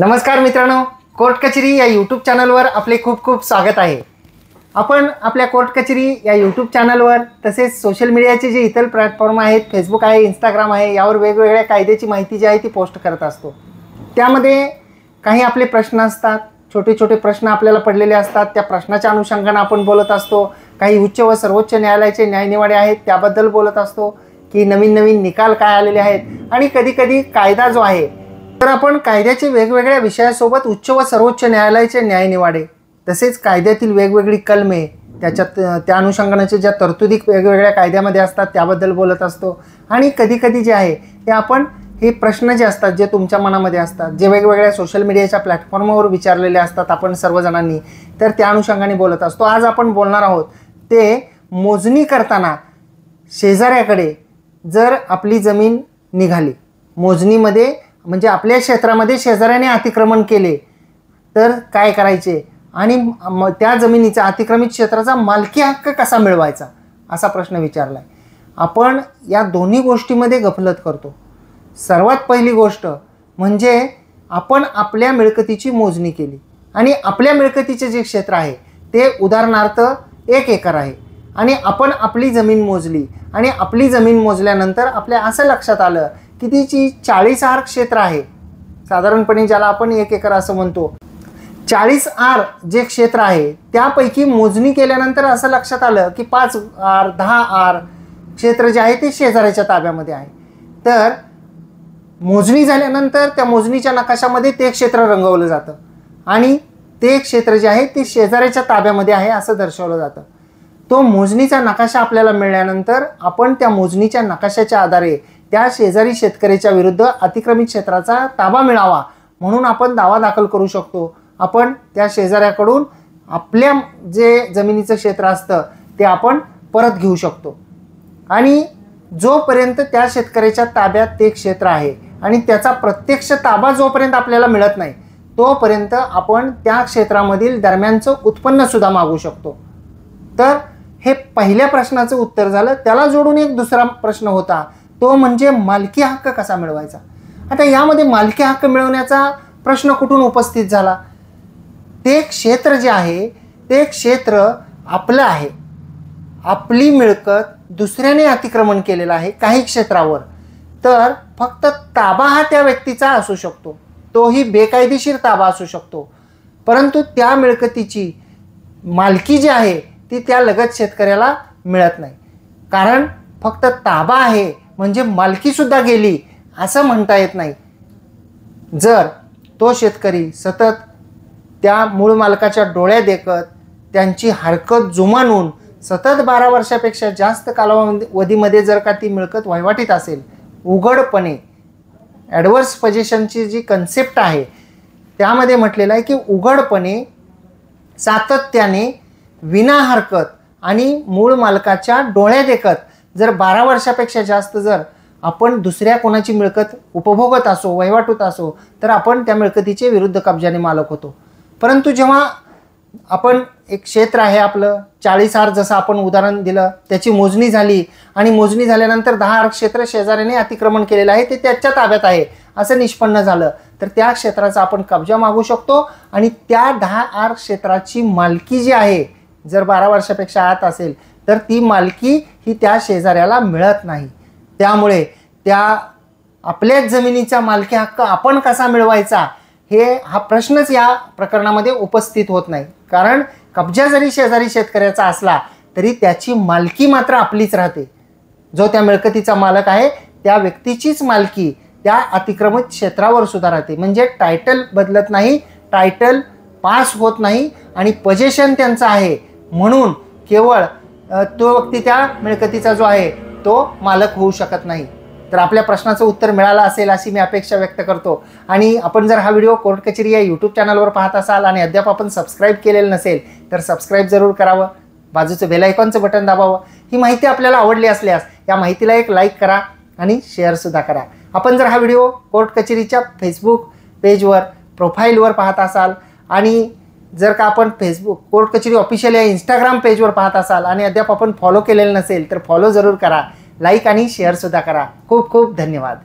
नमस्कार मित्रांनो, कोर्ट कचेरी या यूट्यूब चॅनलवर आपले खूप खूप स्वागत आहे। आपण आपल्या कोर्ट कचेरी या यूट्यूब चॅनलवर तसेच सोशल मीडियाचे जे इतर प्लॅटफॉर्म आहेत, फेसबुक आहे, इंस्टाग्राम आहे, यावर वेगवेगळ्या कायद्याची माहिती जी आहे ती पोस्ट करत असतो। त्यामध्ये काही आपले प्रश्न असतात, छोटे छोटे प्रश्न आपल्याला पडलेले असतात, त्या प्रश्नाच्या अनुषंगाने आपण बोलत असतो। काही उच्च व सर्वोच्च न्यायालयाचे न्यायनिवाडे आहेत त्याबद्दल बोलत असतो की नवीन नवीन निकाल काय आलेले आहेत आणि कधी कधी कायदा जो आहे तर आपण कायद्याचे वेगवेगळ्या विषयासोबत उच्च व सर्वोच्च न्यायालयाचे न्यायनिवाडे तसेच कायद्यातील वेगवेगळी कलमे त्याच्यात त्या अनुषंगाने ज्या तरतुदी वेगवेगळ्या कायद्यामध्ये असतात त्याबद्दल बोलत असतो। आणि कधी कधी जे आहे ते आपण हे प्रश्न जे असतात जे तुमच्या मनामध्ये असतात जे वेगवेगळ्या सोशल मीडियाच्या प्लॅटफॉर्मवर विचारलेले असतात आपण सर्वजणांनी, तर त्या अनुषंगाने बोलत असतो। आज आपण बोलणार आहोत ते मोजणी करताना शेजाऱ्याकडे जर आपली जमीन निघाली, मोजणीमध्ये म्हणजे आपल्या क्षेत्रामध्ये शेजाऱ्याने अतिक्रमण केले तर काय करायचे आणि त्या जमिनीचा अतिक्रमित क्षेत्राचा मालकी हक्क कसा मिळवायचा असा प्रश्न विचारलाय। आपण या दोन्ही गोष्टींमध्ये गफलत करतो। सर्वात पहिली गोष्ट म्हणजे आपण आपल्या मिळकतीची मोजणी केली आणि आपल्या मिळकतीचे जे क्षेत्र आहे ते उदाहरणार्थ 1 एकर आहे आणि आपण आपली जमीन मोजली आणि आपली जमीन मोजल्यानंतर आपल्या असं लक्षात आलं की तिची 40 आर क्षेत्र आहे, साधारणपणे ज्याला आपण 1 एकर असं म्हणतो। 40 आर जे क्षेत्र आहे त्यापैकी मोजणी केल्यानंतर असं लक्षात आलं की 5 आर 10 आर क्षेत्र जे आहे ते शेजाऱ्याच्या ताब्यामध्ये आहे। तर मोजणी झाल्यानंतर त्या मोजणीच्या नकाशामध्ये ते क्षेत्र रंगवलं जातं आणि ते क्षेत्र जे आहे ते शेजाऱ्याच्या ताब्यामध्ये आहे असं दर्शवलं जातं। तो मोजणीचा नकाशा आपल्याला मिळाल्यानंतर आपण त्या मोजणीच्या नकाशाच्या आधारे त्या शेजारी शेतकऱ्याच्या विरुद्ध अतिक्रमित क्षेत्राचा ताबा मिळावा म्हणून आपण दावा दाखल करू शकतो। आपण त्या शेजाऱ्याकडून आपल्या जे जमिनीचं क्षेत्र असतं ते आपण परत घेऊ शकतो आणि जोपर्यंत त्या शेतकऱ्याच्या ताब्यात ते क्षेत्र आहे आणि त्याचा प्रत्यक्ष ताबा जोपर्यंत आपल्याला मिळत नाही तोपर्यंत आपण त्या क्षेत्रामधील दरम्यानचं उत्पन्न सुद्धा मागू शकतो। तर हे पहिल्या प्रश्नाचं उत्तर झालं। त्याला जोडून एक दुसरा प्रश्न होता तो म्हणजे मालकी हक्क कसा मिळवायचा। आता यामध्ये मालकी हक्क मिळवण्याचा प्रश्न कुठून उपस्थित झाला? ते क्षेत्र जे आहे ते क्षेत्र आपलं आहे, आपली मिळकत दुसऱ्याने अतिक्रमण केलेलं आहे काही क्षेत्रावर, तर फक्त ताबा हा त्या व्यक्तीचा असू शकतो, तोही बेकायदेशीर ताबा असू शकतो, परंतु त्या मिळकतीची मालकी जी आहे ती त्या लगत शेतकऱ्याला मिळत नाही। कारण फक्त ताबा आहे म्हणजे मालकी सुद्धा गेली असं म्हणता येत नाही। जर तो शेतकरी सतत त्या मूळ मालकाच्या डोळ्या देखत त्यांची हरकत जुमानून सतत 12 वर्षापेक्षा जास्त कालावधीमध्ये जर का ती मिळकत वहिवाटीत असेल, उघडपणे ॲडव्हर्स पोझिशनची जी कन्सेप्ट आहे त्यामध्ये म्हटलेलं आहे की उघडपणे सातत्याने विना हरकत आणि मूळ मालकाच्या डोळ्या देखत जर 12 वर्षापेक्षा जास्त जर आपण दुसऱ्या कोणाची मिळकत उपभोगत असो, वहिवाटूत असो, तर आपण त्या मिळकतीचे विरुद्ध कब्जाने मालक होतो। परंतु जेव्हा आपण एक क्षेत्र आहे आपलं 40 आर जसं आपण उदाहरण दिलं, त्याची मोजणी झाली आणि मोजणी झाल्यानंतर 10 आर क्षेत्र शेजाऱ्याने अतिक्रमण केलेलं आहे ते त्याच्या ताब्यात आहे असं निष्पन्न झालं तर त्या क्षेत्राचा आपण कब्जा मागू शकतो आणि त्या 10 आर क्षेत्राची मालकी जी आहे जर 12 वर्षापेक्षा आत असेल तर ती मालकी ही त्या शेजाऱ्याला मिळत नाही। त्यामुळे त्या आपल्याच जमिनीचा मालकी हक्क आपण कसा मिळवायचा हा प्रश्नच या प्रकरणामध्ये उपस्थित होत नाही। कारण कब्जा जरी शेजारी शेतकऱ्याचा असला तरी त्याची मालकी मात्र आपलीच राहते। जो त्या मिळकतीचा मालक आहे त्या व्यक्तीचीच मालकी त्या अतिक्रमित क्षेत्रावर सुद्धा राहते। म्हणजे टायटल बदलत नाही, टायटल पास होत नाही आणि पोझिशन त्यांचं आहे म्हणून केवळ तो व्यक्ती त्या मिळकतीचा जो आहे तो मालक होऊ शकत नाही। तर आपल्या प्रश्नाचं उत्तर मिळालं असेल अशी मी अपेक्षा व्यक्त करतो आणि आपण जर हा व्हिडिओ कोर्ट कचेरी या यूट्यूब चॅनलवर पाहत असाल आणि अद्याप आपण सबस्क्राईब केलेलं नसेल तर सबस्क्राईब जरूर करावं, बाजूचं बेल आयकॉनचं बटन दाबावं। ही माहिती आपल्याला आवडली असल्यास या माहितीला एक लाईक करा आणि शेअरसुद्धा करा। आपण जर हा व्हिडिओ कोर्ट कचेरीच्या फेसबुक पेजवर प्रोफाईलवर पाहत असाल आणि जर का आपण फेसबुक कोर्ट कचेरी ऑफिशियल या इंस्टाग्राम पेजवर पाहत असाल आणि अद्याप आपण फॉलो केलेलं नसेल तर फॉलो जरूर करा, लाईक आणि शेअरसुद्धा करा। खूप खूप धन्यवाद।